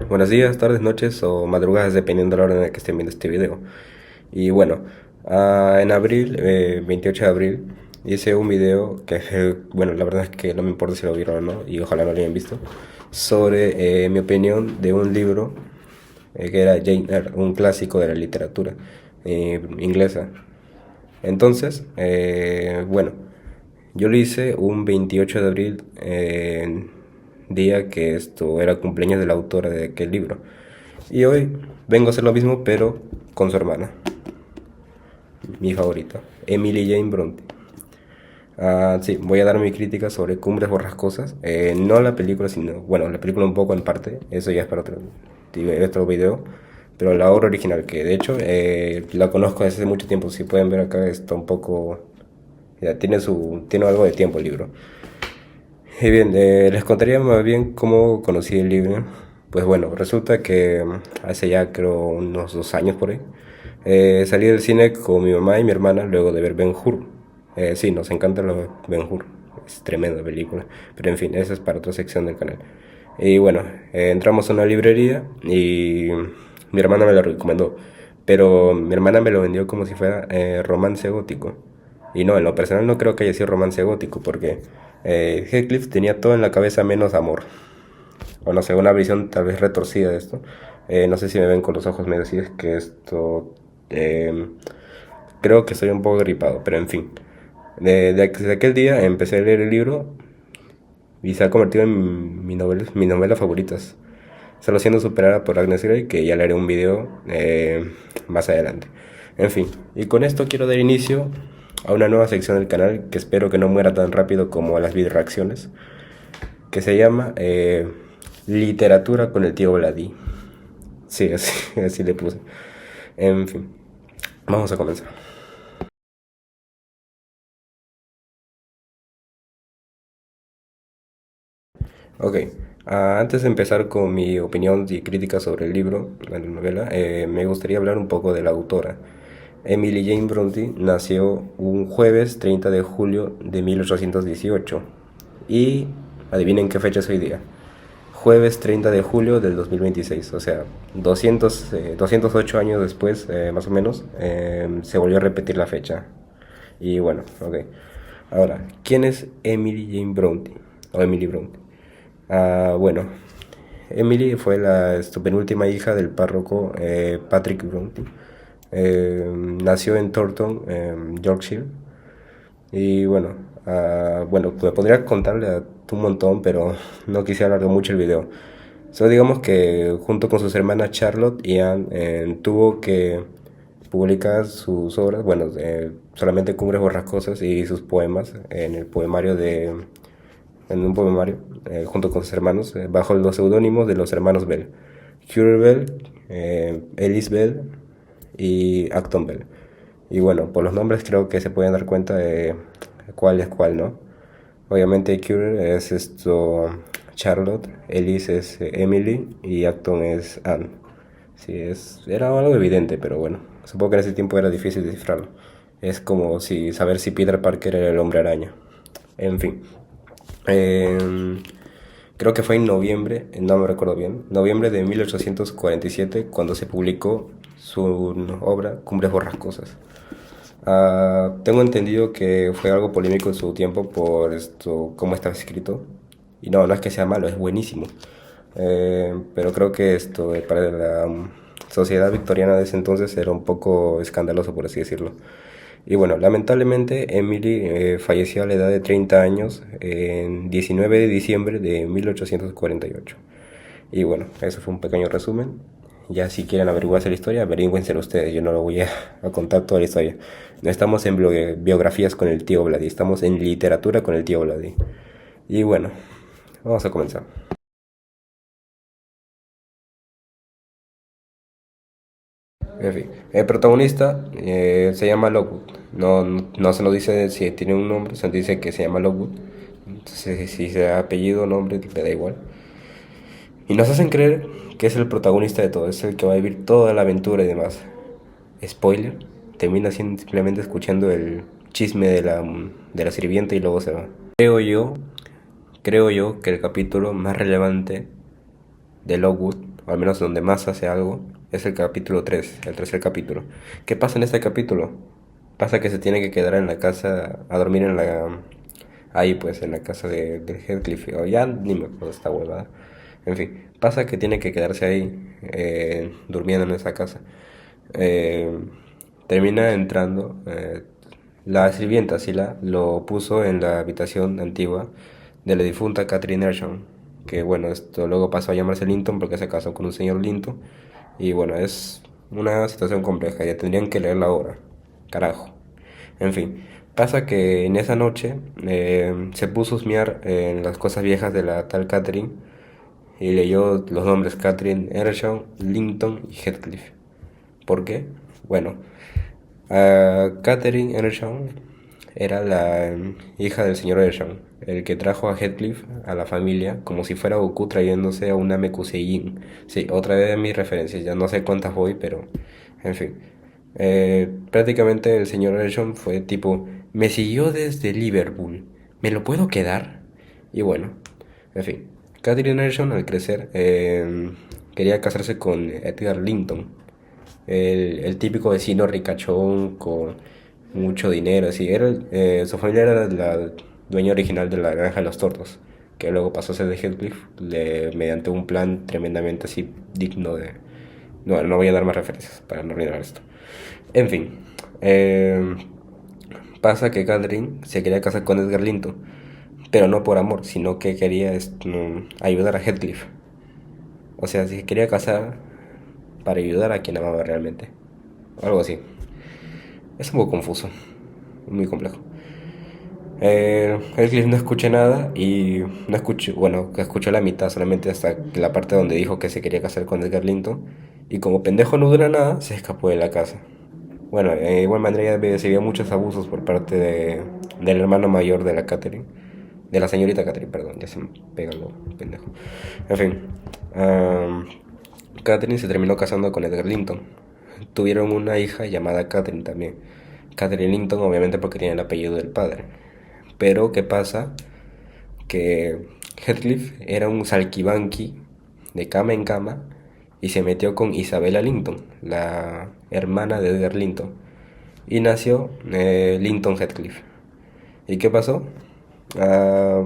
Buenos días, tardes, noches o madrugadas, dependiendo de la hora en la que estén viendo este video. Y bueno, en abril, 28 de abril, hice un video que, bueno, la verdad es que no me importa si lo vieron o no, y ojalá no lo hayan visto, sobre mi opinión de un libro que era Jane Eyre, un clásico de la literatura inglesa. Entonces, bueno, yo lo hice un 28 de abril, día que esto era cumpleaños de la autora de aquel libro. Y hoy vengo a hacer lo mismo, pero con su hermana, mi favorita, Emily Jane Bronte. Sí, voy a dar mi crítica sobre Cumbres Borrascosas. No la película, sino, bueno, la película un poco en parte, eso ya es para otro video. Pero la obra original, que de hecho la conozco desde hace mucho tiempo, si pueden ver acá está un poco... Ya tiene algo de tiempo el libro. Y bien, les contaría más bien cómo conocí el libro. Pues bueno, resulta que hace ya creo unos 2 años por ahí, salí del cine con mi mamá y mi hermana luego de ver Ben-Hur. Sí, nos encanta Ben-Hur, es tremenda película, pero en fin, esa es para otra sección del canal. Y bueno, entramos a una librería y mi hermana me la recomendó, pero mi hermana me lo vendió como si fuera romance gótico. Y no, en lo personal no creo que haya sido romance gótico, porque Heathcliff tenía todo en la cabeza menos amor. O no sé, una visión tal vez retorcida de esto. No sé si me ven con los ojos medio así, es que esto... eh, creo que estoy un poco gripado, pero en fin. Desde aquel día empecé a leer el libro y se ha convertido en mis novelas favoritas. Solo siendo superada por Agnes Grey, que ya le haré un video más adelante. En fin, y con esto quiero dar inicio a una nueva sección del canal que espero que no muera tan rápido como las video reacciones, que se llama Literatura con el tío Vladi. Sí, así, así le puse. En fin, vamos a comenzar. Ok, antes de empezar con mi opinión y crítica sobre el libro, la novela, me gustaría hablar un poco de la autora. Emily Jane Bronte nació un jueves 30 de julio de 1818. Y adivinen qué fecha es hoy día. Jueves 30 de julio del 2026, o sea, 208 años después, más o menos, se volvió a repetir la fecha. Y bueno, ok. Ahora, ¿quién es Emily Jane Bronte? O Emily Bronte. Bueno, Emily fue la penúltima hija del párroco Patrick Bronte. Nació en Thornton, Yorkshire. Y bueno, bueno, me podría contarle un montón, pero no quise alargar mucho el video. Solo digamos que junto con sus hermanas Charlotte y Anne tuvo que publicar sus obras, bueno, solamente Cumbres Borrascosas y sus poemas en un poemario, junto con sus hermanos, bajo los seudónimos de los hermanos Bell, Currer Bell, Ellis Bell y Acton Bell. Y bueno, por los nombres creo que se pueden dar cuenta de cuál es cuál, ¿no? Obviamente Currer es Charlotte, Ellis es Emily y Acton es Anne. Sí, era algo evidente, pero bueno, supongo que en ese tiempo era difícil descifrarlo. Es como si saber si Peter Parker era el hombre araña. En fin. Eh, Creo que fue en noviembre, no me recuerdo bien, noviembre de 1847 cuando se publicó su obra Cumbres Borrascosas. Tengo entendido que fue algo polémico en su tiempo por esto, cómo estaba escrito. Y no, no es que sea malo, es buenísimo. Pero creo que para la sociedad victoriana de ese entonces era un poco escandaloso, por así decirlo. Y bueno, lamentablemente Emily falleció a la edad de 30 años en 19 de diciembre de 1848. Y bueno, eso fue un pequeño resumen. Ya si quieren averiguarse la historia, averigüenselo ustedes, yo no lo voy a contar toda la historia. No estamos en biografías con el tío Vladi, estamos en literatura con el tío Vladi. Y bueno, vamos a comenzar. En fin, el protagonista se llama Lockwood. No, no se nos dice si tiene un nombre, se nos dice que se llama Lockwood. Entonces, si se da apellido o nombre, le da igual. Y nos hacen creer que es el protagonista de todo, es el que va a vivir toda la aventura y demás. Spoiler, termina simplemente escuchando el chisme de la sirvienta y luego se va. Creo yo que el capítulo más relevante de Lockwood, o al menos donde más hace algo, es el capítulo 3, el tercer capítulo. ¿Qué pasa en este capítulo? Pasa que se tiene que quedar en la casa, a dormir en la... Ahí pues, en la casa de Heathcliff, o ya ni me acuerdo esta huevada. En fin, pasa que tiene que quedarse ahí, durmiendo en esa casa. Eh, Termina entrando, la sirvienta Sila lo puso en la habitación antigua de la difunta Catherine Earnshaw, que bueno, esto luego pasó a llamarse Linton porque se casó con un señor Linton, y bueno, es una situación compleja, ya tendrían que leer la obra, carajo. En fin, pasa que en esa noche se puso a husmear en las cosas viejas de la tal Catherine y leyó los nombres Catherine Earnshaw, Linton y Heathcliff. ¿Por qué? Bueno, Catherine Earnshaw era la hija del señor Earnshaw, el que trajo a Heathcliff a la familia como si fuera Goku trayéndose a una Mekusein. Sí, otra vez de mis referencias, ya no sé cuántas voy, pero en fin. Prácticamente el señor Earnshaw fue tipo, me siguió desde Liverpool, ¿me lo puedo quedar? Y bueno, en fin. Catherine Earnshaw al crecer quería casarse con Edgar Linton, el típico vecino ricachón con mucho dinero, así. Su familia era la dueña original de la granja de los tordos, que luego pasó a ser de Heathcliff mediante un plan tremendamente así digno de... No, no voy a dar más referencias para no arruinar esto. En fin, pasa que Catherine se quería casar con Edgar Linton, pero no por amor, sino que quería ayudar a Heathcliff. O sea, si quería casar para ayudar a quien amaba realmente. O algo así. Es un poco confuso, muy complejo. Heathcliff no escuché nada y no escuché, bueno, que escuchó la mitad solamente hasta la parte donde dijo que se quería casar con Edgar Linton. Y como pendejo no dura nada, se escapó de la casa. Bueno, de igual manera ya se vio muchos abusos por parte del hermano mayor de la Catherine. De la señorita Catherine, perdón, ya se me pega lo pendejo. En fin, Catherine se terminó casando con Edgar Linton. Tuvieron una hija llamada Catherine también. Catherine Linton, obviamente porque tiene el apellido del padre. Pero, ¿qué pasa? Que Heathcliff era un salquibanqui de cama en cama y se metió con Isabella Linton, la hermana de Edgar Linton. Y nació Linton Heathcliff. ¿Y qué pasó? Ah,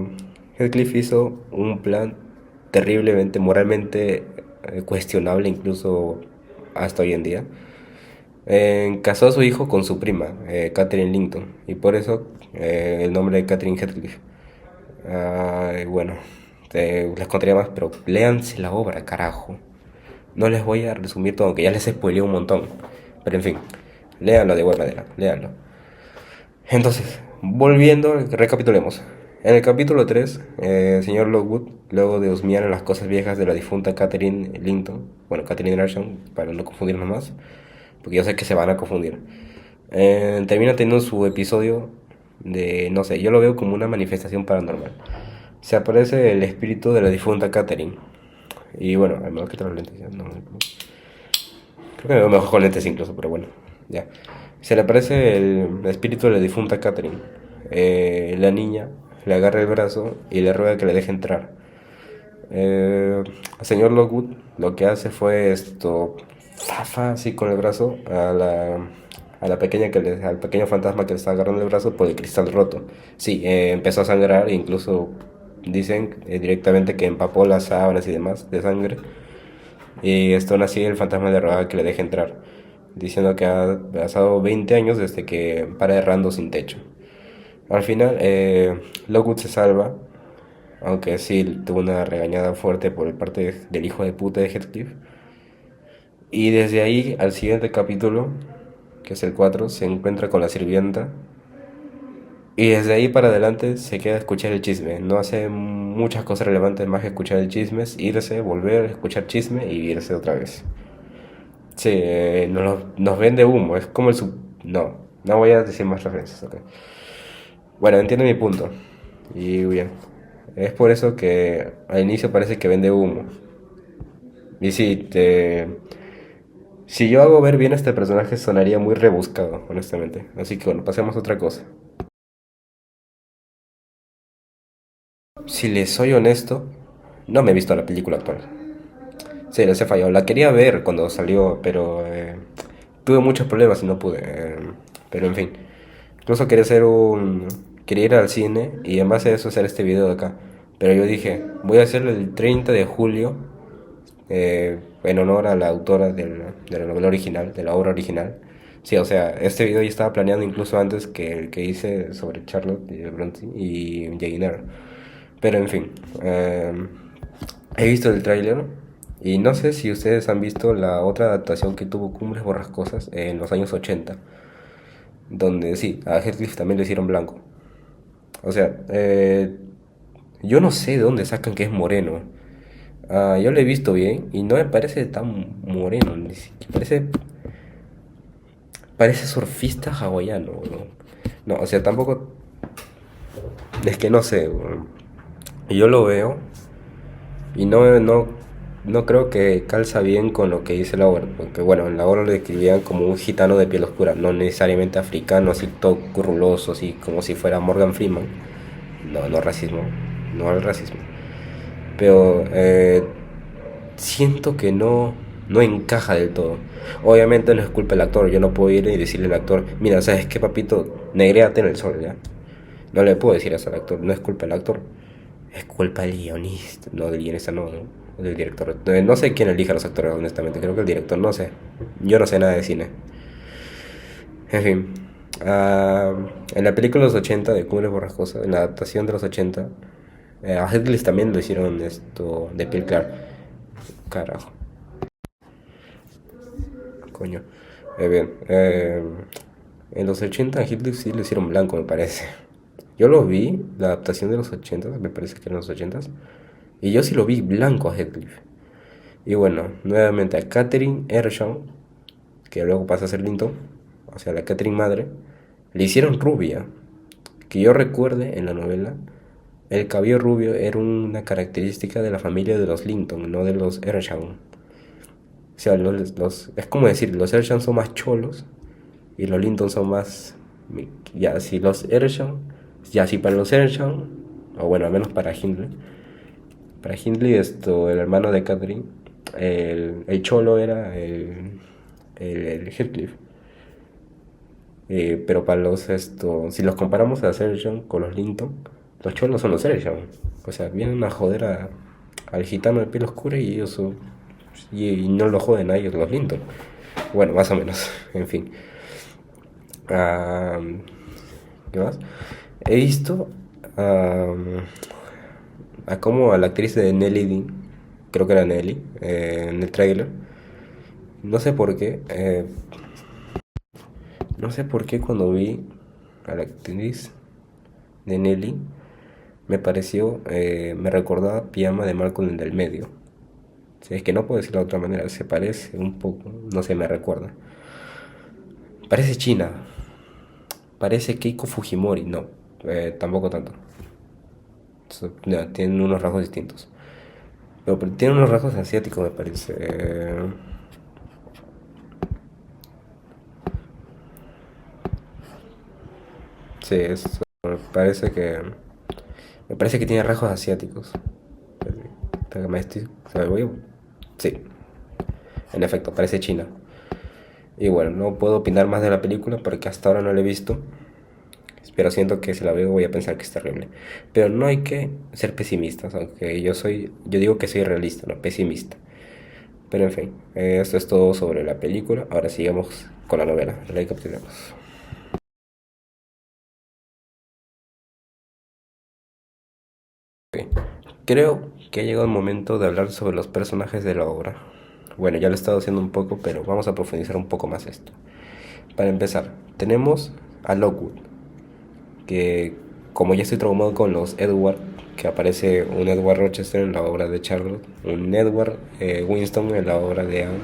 Heathcliff hizo un plan terriblemente, moralmente cuestionable, incluso hasta hoy en día. Casó a su hijo con su prima, Catherine Linton, y por eso el nombre de Catherine Heathcliff. Bueno, les contaría más, pero léanse la obra, carajo. No les voy a resumir todo, aunque ya les spoileé un montón. Pero en fin, léanlo de igual manera, léanlo. Entonces, volviendo, recapitulemos. En el capítulo 3, el señor Lockwood, luego de husmear en las cosas viejas de la difunta Catherine Linton, bueno, Catherine Earnshaw, para no confundirnos más, porque yo sé que se van a confundir, termina teniendo su episodio de, no sé, yo lo veo como una manifestación paranormal. Se aparece el espíritu de la difunta Catherine. Y bueno, al menos que te los lentes, ya, no, creo que me veo mejor con lentes incluso, pero bueno, ya. Se le aparece el espíritu de la difunta Catherine. La niña le agarra el brazo y le ruega que le deje entrar. El señor Lockwood lo que hace fue esto, zafa así con el brazo a la pequeña al pequeño fantasma que le está agarrando el brazo por el cristal roto. Sí, empezó a sangrar e incluso dicen directamente que empapó las sábanas y demás de sangre. Y esto aún así el fantasma le roga que le deje entrar, diciendo que ha pasado 20 años desde que para errando sin techo. Al final, Lockwood se salva, aunque sí tuvo una regañada fuerte por parte del hijo de puta de Heathcliff. Y desde ahí al siguiente capítulo, que es el 4, se encuentra con la sirvienta. Y desde ahí para adelante se queda a escuchar el chisme. No hace muchas cosas relevantes más que escuchar el chisme, irse, volver, escuchar chisme y irse otra vez. Sí, nos vende humo, es como No, no voy a decir más referencias, ok. Bueno, entiende mi punto. Y bien, es por eso que al inicio parece que vende humo. Y sí, si yo hago ver bien a este personaje sonaría muy rebuscado, honestamente. Así que bueno, pasemos a otra cosa. Si les soy honesto, no me he visto la película actual. Sí, les he fallado. La quería ver cuando salió, pero tuve muchos problemas y no pude. Pero en fin. Incluso quería ir al cine y en base a eso hacer este video de acá. Pero yo dije, voy a hacerlo el 30 de julio en honor a la autora de la novela original, de la obra original. Sí, o sea, este video ya estaba planeado incluso antes que el que hice sobre Charlotte y Bronte y Jane Eyre. Pero en fin, he visto el tráiler y no sé si ustedes han visto la otra adaptación que tuvo Cumbres Borrascosas en los años 80, donde sí, a Heathcliff también le hicieron blanco. O sea, yo no sé de dónde sacan que es moreno. Yo lo he visto bien y no me parece tan moreno, parece surfista hawaiano, ¿no? No, o sea, tampoco, es que no sé, weón. Yo lo veo y no creo que calza bien con lo que dice la obra, porque bueno, en la obra lo describían como un gitano de piel oscura, no necesariamente africano, así todo curruloso, así como si fuera Morgan Freeman. No, no racismo, no al racismo. Pero siento que no encaja del todo. Obviamente no es culpa del actor, yo no puedo ir y decirle al actor, mira, ¿sabes qué, papito? Negréate en el sol, ¿ya? No le puedo decir eso al actor, no es culpa del actor, es culpa del guionista, no del guionista, no, del director. No sé quién elige a los actores, honestamente, creo que el director, no sé. Yo no sé nada de cine. En fin, ah, en la película de los 80 de Cumbres Borrascosas, en la adaptación de los 80, a Heathcliff también lo hicieron esto de piel clara. Carajo, coño. Bien, en los 80 a Heathcliff sí lo hicieron blanco, me parece. Yo lo vi, la adaptación de los 80, me parece que eran los 80, y yo sí lo vi blanco a Heathcliff. Y bueno, nuevamente a Catherine Ershaw, que luego pasa a ser Linton, o sea, la Catherine madre, le hicieron rubia. Que yo recuerde en la novela, el cabello rubio era una característica de la familia de los Linton, no de los Ershaw. O sea, es como decir, los Ershaw son más cholos y los Linton son más... Ya, si los Ershaw, ya si para los Ershaw, o bueno, al menos para Hindley esto, el hermano de Catherine, el cholo era el Heathcliff. Pero para si los comparamos a Sergeant con los Linton, los cholos son los Sergeant. O sea, vienen a joder al gitano de piel oscura y ellos y no lo joden a ellos los Linton. Bueno, más o menos, en fin. Ah, ¿Qué más? He visto a cómo a la actriz de Nelly Dean, creo que era Nelly, en el trailer. No sé por qué, no sé por qué cuando vi a la actriz de Nelly, me recordaba a Pijama de Malcolm en del medio. Si es que no puedo decirlo de otra manera, se parece un poco, no sé, me recuerda. Parece China, parece Keiko Fujimori, no, tampoco tanto. No, tienen unos rasgos distintos. Pero tiene unos rasgos asiáticos, me parece. Sí, me parece que tiene rasgos asiáticos. Pero Sí, en efecto, parece China. Y bueno, no puedo opinar más de la película porque hasta ahora no la he visto. Pero siento que si la veo voy a pensar que es terrible. Pero no hay que ser pesimistas, aunque yo digo que soy realista, no pesimista. Pero en fin, esto es todo sobre la película. Ahora sigamos con la novela. Recapitulemos. Ok. Creo que ha llegado el momento de hablar sobre los personajes de la obra. Bueno, ya lo he estado haciendo un poco, pero vamos a profundizar un poco más esto. Para empezar, tenemos a Lockwood, que como ya estoy traumado con los Edward, que aparece un Edward Rochester en la obra de Charlotte, un Edward Winston en la obra de Anne.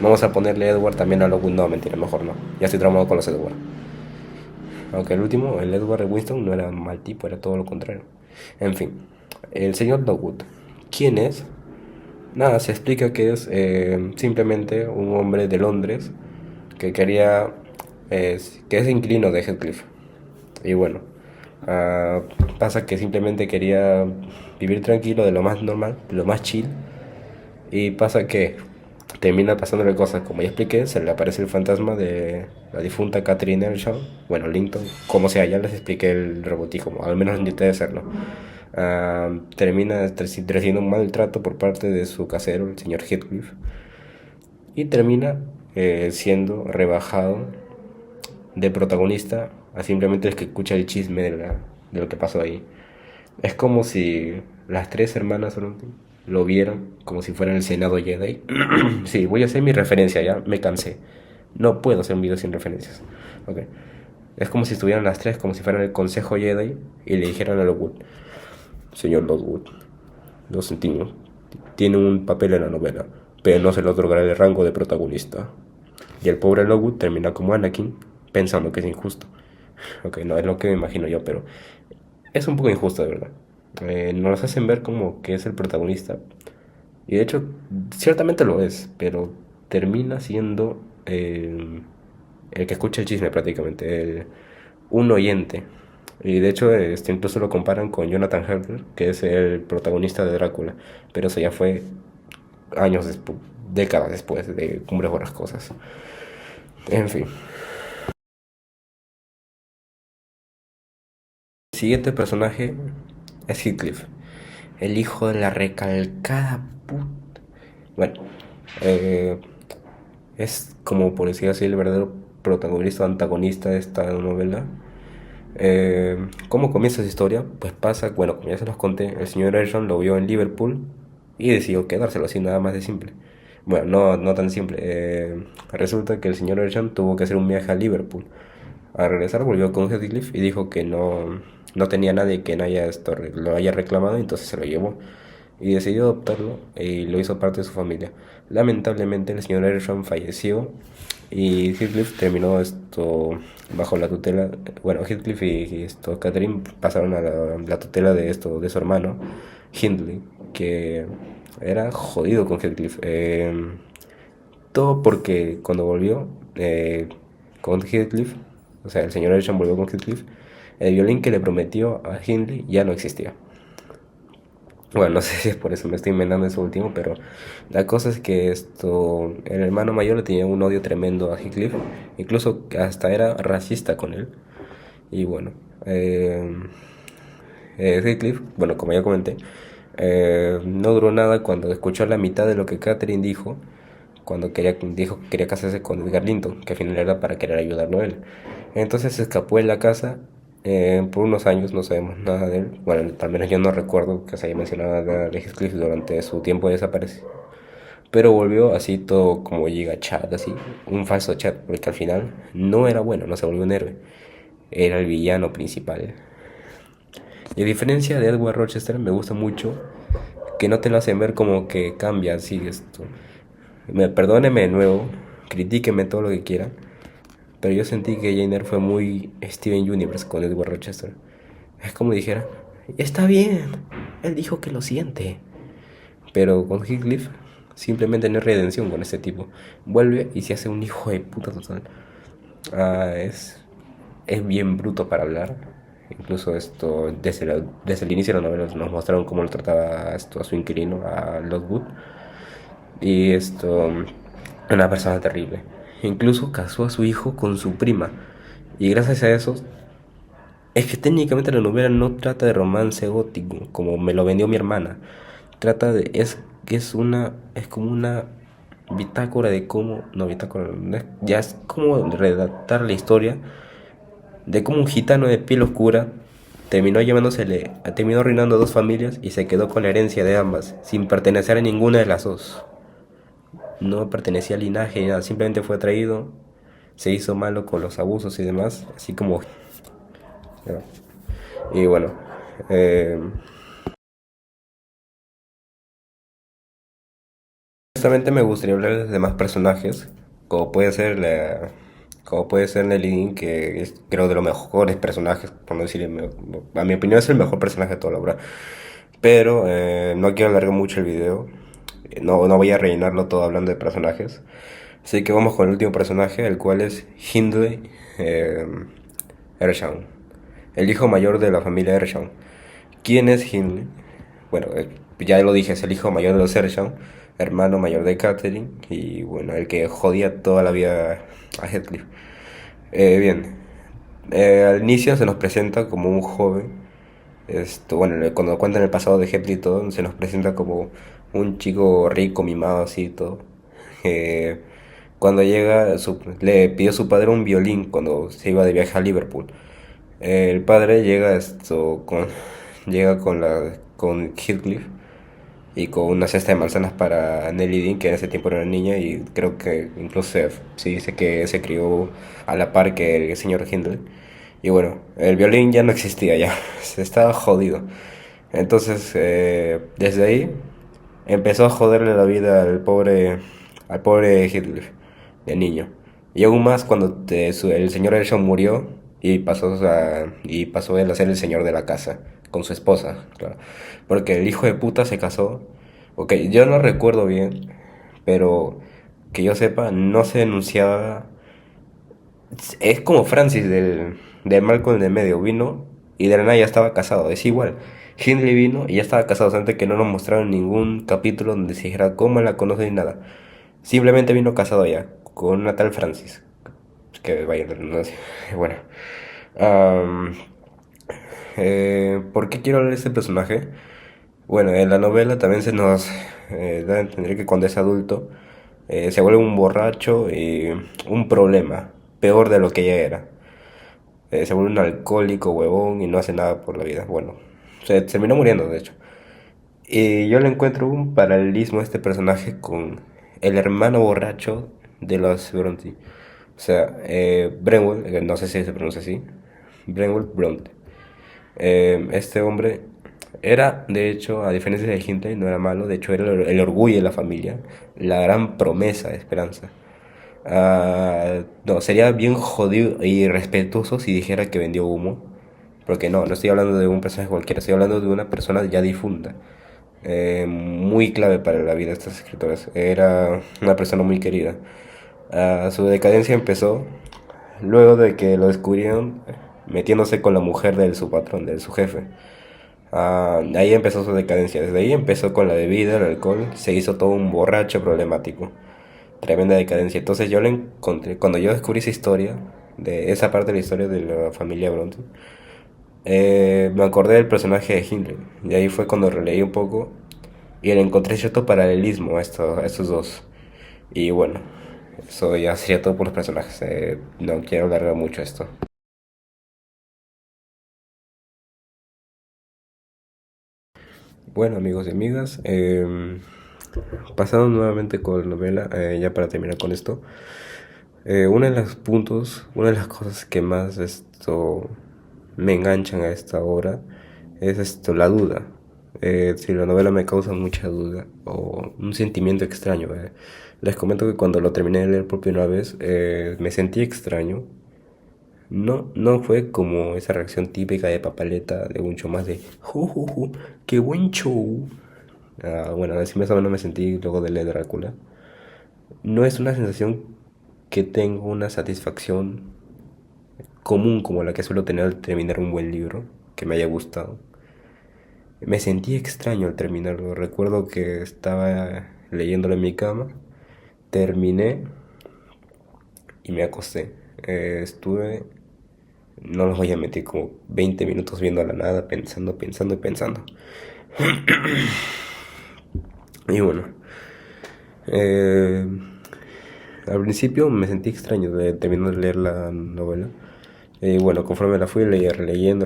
Vamos a ponerle Edward también a Lockwood, no, mentira, mejor no. Ya estoy traumado con los Edward. Aunque el último, el Edward Winston, no era un mal tipo, era todo lo contrario. En fin, el señor Lockwood, ¿quién es? Nada, se explica que es simplemente un hombre de Londres que que es inquilino de Heathcliff. Y bueno, ah, pasa que simplemente quería vivir tranquilo, de lo más normal, de lo más chill. Y pasa que termina pasándole cosas, como ya expliqué, se le aparece el fantasma de la difunta Catherine Earnshaw, bueno, Linton, como sea, ya les expliqué el robotico, al menos intenté hacerlo. Termina recibiendo un maltrato por parte de su casero, el señor Heathcliff, y termina siendo rebajado de protagonista a simplemente el que escucha el chisme de lo que pasó ahí. Es como si las tres hermanas lo vieron como si fuera el Senado Jedi. Sí, voy a hacer mi referencia, ya me cansé. No puedo hacer un video sin referencias. Okay. Es como si estuvieran las tres, como si fueran el Consejo Jedi y le dijeran a Lockwood: señor Lockwood, lo sentimos, tiene un papel en la novela, pero no se le otorgará el rango de protagonista. Y el pobre Lockwood termina como Anakin, pensando que es injusto. Ok, no es lo que me imagino yo, pero es un poco injusto, de verdad. Nos hacen ver como que es el protagonista. Y de hecho, ciertamente lo es, pero termina siendo el que escucha el chisme prácticamente, un oyente. Y de hecho, incluso lo comparan con Jonathan Harker, que es el protagonista de Drácula. Pero eso ya fue años después, décadas después de Cumbres Borrascosas. En fin. El siguiente personaje es Heathcliff, el hijo de la recalcada puta. Bueno, eh, es como por decir así el verdadero protagonista o antagonista de esta novela. ¿Cómo comienza esa historia? Pues pasa, bueno, como ya se los conté, el señor Earnshaw lo vio en Liverpool y decidió quedárselo así, nada más de simple. Bueno, no tan simple. Resulta que el señor Earnshaw tuvo que hacer un viaje a Liverpool. Al regresar volvió con Heathcliff y dijo que no tenía nadie que no haya lo haya reclamado, entonces se lo llevó y decidió adoptarlo y lo hizo parte de su familia. Lamentablemente el señor Earnshaw falleció y Heathcliff terminó bajo la tutela. Bueno, Heathcliff y Catherine pasaron a la tutela de su hermano Hindley, que era jodido con Heathcliff. Todo porque cuando volvió con Heathcliff, o sea, el señor Earnshaw volvió con Heathcliff, el violín que le prometió a Hindley ya no existía. Bueno, no sé si es por eso me estoy inventando eso último, pero la cosa es que el hermano mayor le tenía un odio tremendo a Heathcliff, incluso hasta era racista con él. Y bueno, Heathcliff, bueno, como ya comenté, no duró nada cuando escuchó la mitad de lo que Catherine dijo, cuando dijo que quería casarse con Edgar Linton, que al final era para querer ayudarlo a él. Entonces se escapó de la casa por unos años, no sabemos nada de él. Bueno, al menos yo no recuerdo que se haya mencionado nada de Heathcliff durante su tiempo de desaparición. Pero volvió así todo como llega chat, así, un falso chat, porque al final no era bueno, no se volvió un héroe, era el villano principal. Y a diferencia de Edward Rochester, me gusta mucho que no te lo hacen ver como que cambia así esto. Perdóneme de nuevo, critíqueme todo lo que quieran, pero yo sentí que Jane Eyre fue muy Steven Universe con Edward Rochester. Es como dijera, está bien, él dijo que lo siente. Pero con Heathcliff simplemente no hay redención con este tipo. Vuelve y se hace un hijo de puta total. Es bien bruto para hablar. Incluso desde el inicio de la novela nos mostraron cómo lo trataba a su inquilino, a Lockwood. Y una persona terrible. Incluso casó a su hijo con su prima. Y gracias a eso, es que técnicamente la novela no trata de romance gótico, como me lo vendió mi hermana. Es como una bitácora de cómo, no bitácora, ya es como redactar la historia de cómo un gitano de piel oscura terminó arruinando dos familias y se quedó con la herencia de ambas, sin pertenecer a ninguna de las dos. No pertenecía al linaje ni nada, simplemente fue atraído, se hizo malo con los abusos y demás, así como... Y bueno, honestamente me gustaría hablar de demás personajes, como puede ser como puede ser Nelly Dean, que es creo de los mejores personajes, por no decir, a mi opinión es el mejor personaje de toda la obra. Pero no quiero alargar mucho el video, no voy a rellenarlo todo hablando de personajes. Así que vamos con el último personaje, el cual es Hindley eh, Earnshaw, el hijo mayor de la familia Earnshaw. ¿Quién es Hindley? Bueno, ya lo dije, es el hijo mayor de los Earnshaw, hermano mayor de Catherine y bueno, el que jodía toda la vida a Heathcliff. Bien, al inicio se nos presenta como un joven. Bueno, cuando cuentan el pasado de Heathcliff y todo, se nos presenta como un chico rico, mimado así y todo. Eh, Cuando llega, le pidió a su padre un violín cuando se iba de viaje a Liverpool. El padre llega con Heathcliff y con una cesta de manzanas para Nelly Dean, que en ese tiempo era una niña y creo que incluso se dice que se crió a la par que el señor Hindley. Y bueno, el violín ya no existía, ya se estaba jodido. Entonces, desde ahí empezó a joderle la vida al pobre Hitler, de niño. Y aún más cuando el señor Elshon murió y pasó él a ser el señor de la casa, con su esposa, claro. Porque el hijo de puta se casó. Ok, yo no recuerdo bien, pero que yo sepa, no se denunciaba. Es como Francis del Malcolm de medio, vino y de la nada ya estaba casado, es igual. Hindley vino y ya estaba casado, solamente que no nos mostraron ningún capítulo donde se dijera cómo la conoce ni nada. Simplemente vino casado ya, con una tal Francis. Que vaya, no sé. Bueno. Am, ¿Por qué quiero hablar de este personaje? Bueno, en la novela también se nos da a entender que cuando es adulto se vuelve un borracho y un problema, peor de lo que ya era. Se vuelve un alcohólico, huevón y no hace nada por la vida. Bueno, se terminó muriendo, de hecho. Y yo le encuentro un paralelismo a este personaje con el hermano borracho de los Bronte. O sea, Brenwell, no sé si se pronuncia así, Brenwell Bronte. Este hombre era, de hecho, a diferencia de Hindley, no era malo, de hecho era el orgullo de la familia, la gran promesa de esperanza. No, sería bien jodido y irrespetuoso si dijera que vendió humo. Porque no estoy hablando de un personaje cualquiera, estoy hablando de una persona ya difunta. Muy clave para la vida de estas escritoras. Era una persona muy querida. Su decadencia empezó luego de que lo descubrieron metiéndose con la mujer de su patrón, de su jefe. Ahí empezó su decadencia. Desde ahí empezó con la bebida, el alcohol. Se hizo todo un borracho problemático. Tremenda decadencia. Entonces yo le encontré, cuando yo descubrí esa historia, de esa parte de la historia de la familia Bronte, me acordé del personaje de Hindley. Y ahí fue cuando releí un poco y le encontré cierto paralelismo a estos dos. Y bueno, eso ya sería todo por los personajes. No quiero alargar mucho esto. Bueno, amigos y amigas, pasando nuevamente con la novela, ya para terminar con esto. Una de las cosas que más me enganchan a esta obra es la duda. Si la novela me causa mucha duda o un sentimiento extraño. Les comento que cuando lo terminé de leer por primera vez me sentí extraño. No fue como esa reacción típica de papaleta de un show más de ¡Ju, qué buen show! Bueno, así más o menos me sentí luego de leer Drácula. No es una sensación que tengo una satisfacción común como la que suelo tener al terminar un buen libro, que me haya gustado. Me sentí extraño al terminarlo. Recuerdo que estaba leyéndolo en mi cama, terminé y me acosté. Estuve, no los voy a mentir, como 20 minutos viendo a la nada, pensando y pensando. Y bueno, eh, al principio me sentí extraño de terminar de leer la novela. Y bueno, conforme la fui releyendo,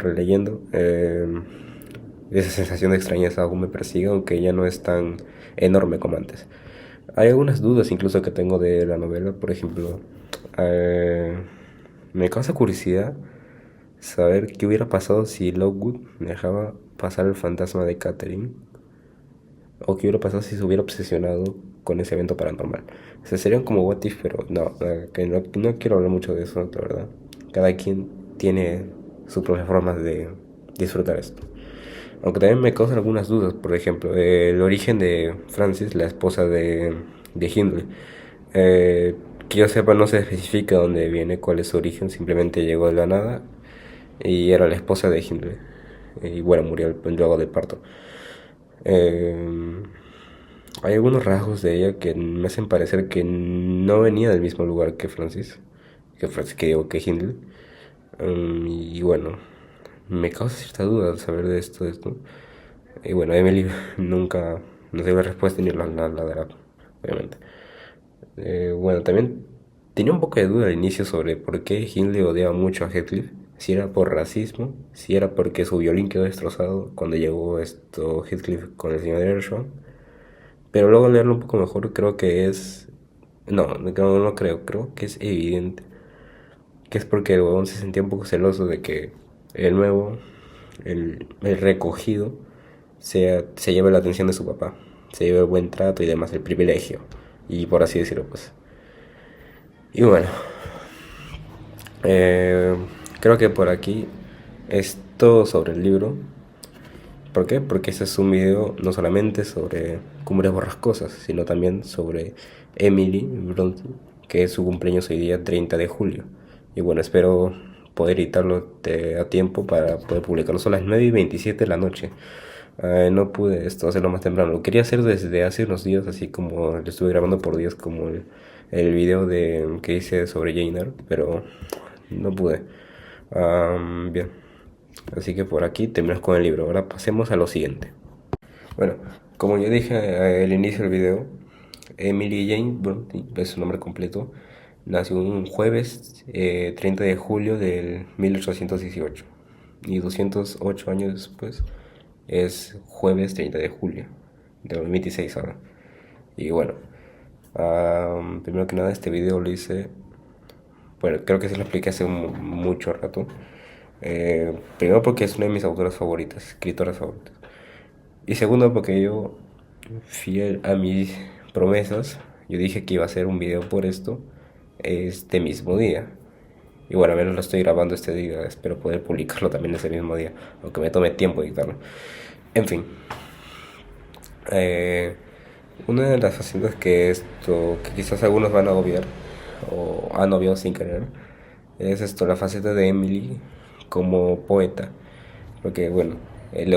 esa sensación de extrañeza aún me persigue, aunque ya no es tan enorme como antes. Hay algunas dudas incluso que tengo de la novela, por ejemplo, eh, me causa curiosidad saber qué hubiera pasado si Lockwood dejaba pasar el fantasma de Catherine, o qué hubiera pasado si se hubiera obsesionado con ese evento paranormal. O sea, serían como what if, pero no, que no quiero hablar mucho de eso, la verdad. Cada quien tiene sus propias formas de disfrutar esto. Aunque también me causan algunas dudas, por ejemplo, el origen de Francis, la esposa de Hindley. Que yo sepa, no se especifica dónde viene, cuál es su origen, simplemente llegó de la nada y era la esposa de Hindley. Y bueno, murió luego del parto. Eh, hay algunos rasgos de ella que me hacen parecer que no venía del mismo lugar que que Hindley. Y bueno, me causa cierta duda saber de esto. Y bueno, Emily nunca nos dio la respuesta ni la dará, obviamente. Bueno, también tenía un poco de duda al inicio sobre por qué Hindley odiaba mucho a Heathcliff. Si era por racismo, si era porque su violín quedó destrozado cuando llegó Heathcliff con el señor Earnshaw. Pero luego al leerlo un poco mejor creo que es... No creo, creo que es evidente. Que es porque el huevón se sentía un poco celoso de que el nuevo, el recogido, se lleve la atención de su papá. Se lleve el buen trato y demás, el privilegio. Y por así decirlo, pues. Y bueno, eh, creo que por aquí es todo sobre el libro. ¿Por qué? Porque este es un video no solamente sobre Cumbres Borrascosas, sino también sobre Emily Bronte, que es su cumpleaños hoy día 30 de julio. Y bueno, espero poder editarlo a tiempo para poder publicarlo. Son las 9:27 de la noche. No pude hacerlo más temprano. Lo quería hacer desde hace unos días, así como lo estuve grabando por días, como el video que hice sobre Jane Eyre, pero no pude. Bien. Así que por aquí terminamos con el libro. Ahora pasemos a lo siguiente. Bueno, como ya dije al inicio del video, Emily Jane Bronte, es su nombre completo, nació un jueves 30 de julio del 1818. Y 208 años después es jueves 30 de julio de 2026 ahora. Y bueno, primero que nada este video lo hice, bueno, creo que se lo expliqué hace mucho rato. Primero porque es una de mis autoras favoritas, escritoras favoritas. Y segundo porque yo, fiel a mis promesas, yo dije que iba a hacer un video por esto este mismo día. Y bueno, a menos lo estoy grabando este día, espero poder publicarlo también ese mismo día, aunque me tome tiempo editarlo. En fin, eh, una de las facetas que quizás algunos van a obviar, o han obviado sin querer, es la faceta de Emily como poeta. Porque bueno,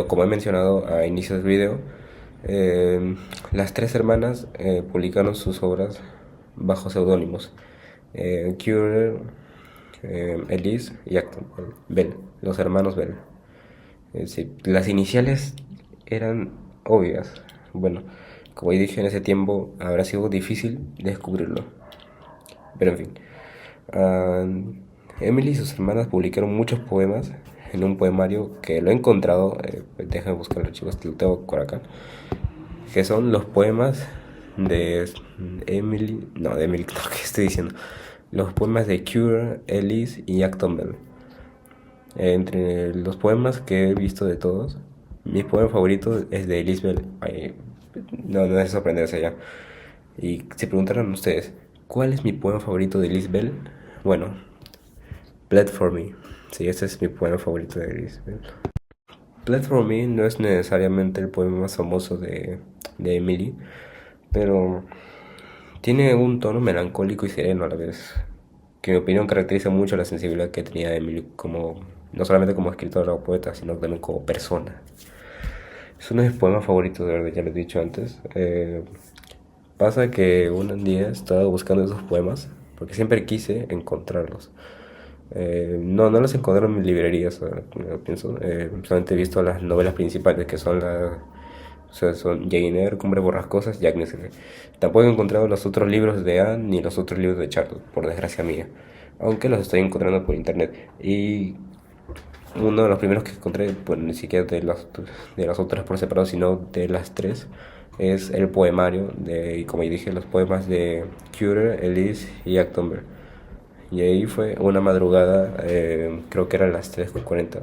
como he mencionado a inicio del video, las tres hermanas publicaron sus obras bajo seudónimos. Currer, Elise y Acton Bell, los hermanos Bell. Sí, las iniciales eran obvias. Bueno, como ya dije en ese tiempo, habrá sido difícil descubrirlo. Pero en fin, ah, Emily y sus hermanas publicaron muchos poemas en un poemario que lo he encontrado, déjenme buscarlo chicos, lo tengo por acá, que son los poemas de de Emily, no, ¿qué estoy diciendo? Los poemas de Currer, Ellis y Acton Bell. Entre los poemas que he visto de todos, mi poema favorito es de Ellis Bell. No es sorprenderse ya. Y se preguntaron ustedes, ¿cuál es mi poema favorito de Ellis Bell? Bueno, Plead for Me. Sí, ese es mi poema favorito de Ellis Bell. Plead for Me no es necesariamente el poema más famoso de Emily, pero tiene un tono melancólico y sereno a la vez, que en mi opinión caracteriza mucho la sensibilidad que tenía Emily como, no solamente como escritora o poeta, sino también como persona. Es uno de mis poemas favoritos, de verdad, ya lo he dicho antes. Pasa que un día estaba buscando esos poemas, porque siempre quise encontrarlos. No los encontré en mis librerías, pienso. Solamente he visto las novelas principales, que son son Jane Eyre, Cumbre Borrascosas y Agnes Grey. Tampoco he encontrado los otros libros de Anne ni los otros libros de Charlotte, por desgracia mía. Aunque los estoy encontrando por internet. Y uno de los primeros que encontré, pues ni siquiera de las otras por separado, sino de las tres, es el poemario y como dije, los poemas de Currer, Elise y Acton Bell. Y ahí fue una madrugada, creo que eran las 3:40,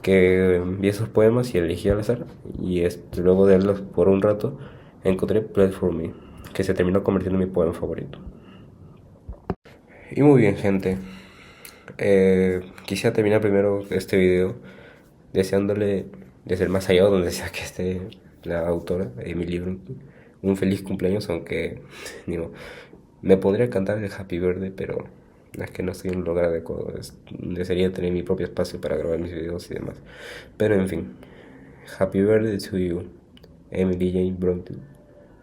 que vi esos poemas y elegí al azar. Y luego de leerlos por un rato, encontré Plead for Me, que se terminó convirtiendo en mi poema favorito. Y muy bien, gente. Quisiera terminar primero este video deseándole desde el más allá, donde sea que esté la autora, Emily Bronte, un feliz cumpleaños, aunque digo, me podría cantar el Happy Birthday, pero es que no estoy en un lugar adecuado. Desearía tener mi propio espacio para grabar mis videos y demás. Pero en fin, Happy Birthday to you, Emily Jane Bronte.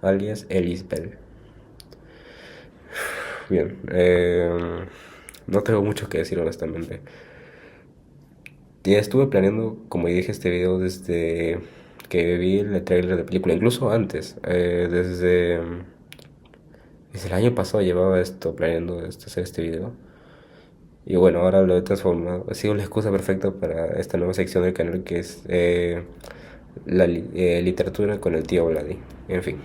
alias Elisbel. Bien, no tengo mucho que decir honestamente. Ya estuve planeando, como dije, este video desde que vi el trailer de película, incluso antes, desde el año pasado llevaba esto planeando hacer este video. Y bueno, ahora lo he transformado. Ha sido la excusa perfecta para esta nueva sección del canal que es literatura con el tío Vladi. En fin.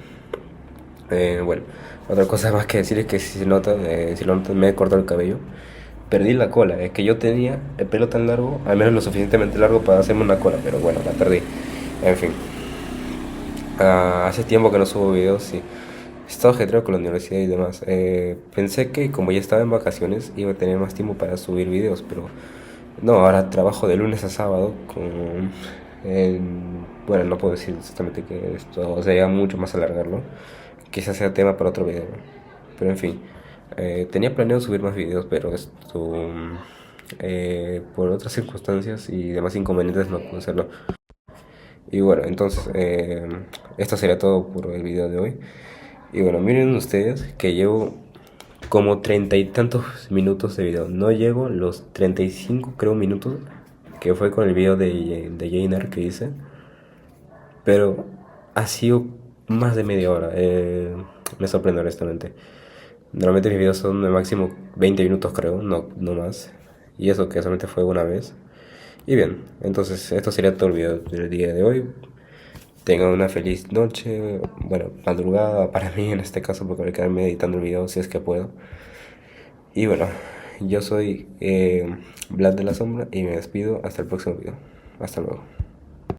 Bueno, otra cosa más que decir es que si lo notan, me he cortado el cabello. Perdí la cola, es que yo tenía el pelo tan largo, al menos lo suficientemente largo para hacerme una cola, pero bueno, la perdí. En fin, hace tiempo que no subo videos y he estado ajetreado con la universidad y demás. Pensé que como ya estaba en vacaciones iba a tener más tiempo para subir videos, pero no, ahora trabajo de lunes a sábado con... bueno, no puedo decir exactamente que esto sería mucho más alargarlo. Quizás sea tema para otro video. Pero en fin, tenía planeado subir más videos, pero esto, por otras circunstancias y demás inconvenientes no pude hacerlo. Y bueno, entonces, esto sería todo por el video de hoy. Y bueno, miren ustedes que llevo como 30 y tantos minutos de video. No llego los 35 creo minutos que fue con el video de Jainer que hice. Pero ha sido más de media hora. Me sorprende honestamente. Normalmente mis videos son de máximo 20 minutos creo, no más. Y eso que solamente fue una vez. Y bien, entonces esto sería todo el video del día de hoy. Tengan una feliz noche, bueno, madrugada para mí en este caso porque voy a quedarme editando el video si es que puedo. Y bueno, yo soy Vlad de la Sombra y me despido hasta el próximo video. Hasta luego.